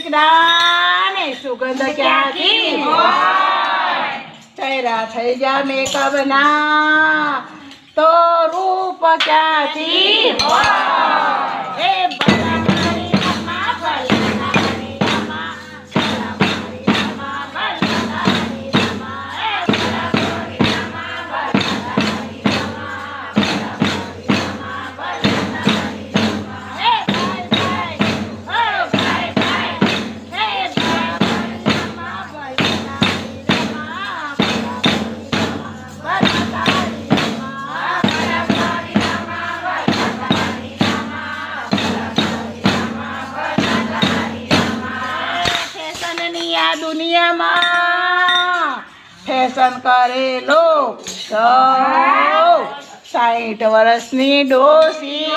જ્ઞાન એ સુગંધ ક્યાંથી હોય ચહેરા થઈ જા મેકઅપ ના તો રૂપ ક્યાંથી હોય એ ભલા મારી રમા ભલા મારી રમા ભલા મારી રમા ભલા મારી રમા એ ભલા મારી રમા ભલા મારી રમા ભલા મારી રમા ભલા મારી રમા એ ભાઈ ભાઈ ઓ ભાઈ ભાઈ હે ભલા મારી રમા ભલા મારી રમા ભલા મારી રમા ભલા મારી રમા ભલા મારી રમા ભલા મારી રમા ભલા મારી રમા ભલા મારી રમા ફેશનની આ દુનિયામાં ફેશન કરે લોક સૌ 60 વર્ષની ડોસી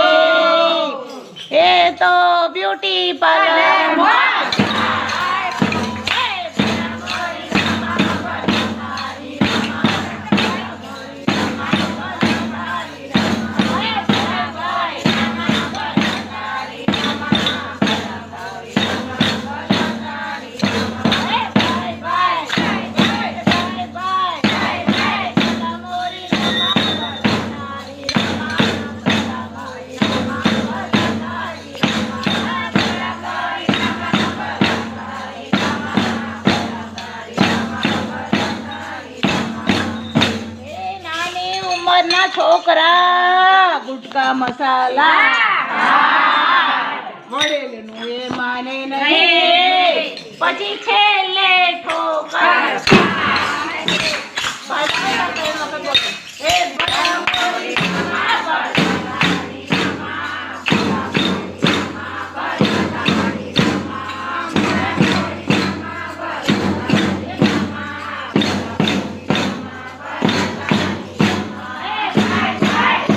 એ તો બ્યુટી પાર્લરમાં જાય એ ભલા મારી રમા ભલા મારી રમા ભલા મારી રમા ભલા મારી રમા એ ભલા મારી રમા ભલા મારી રમા ભલા મારી રમા ભલા મારી રમા એ ભાઈ ભાઈ ભાઈ ભાઈ ભાઈ ભાઈ ભલા મોરી રમા ભલા મારી રમા ભલા મારી રમા ભલા મારી રમા ભલા મારી રમા ભલા મારી રમા ભલા મારી રમા ભલા મારી રમા એ નાની ઉંમરના છોકરા ગુટકા મસાલા વડેલનું એ માને નહીં પછી છેલ્લે ઠોકર ખાય.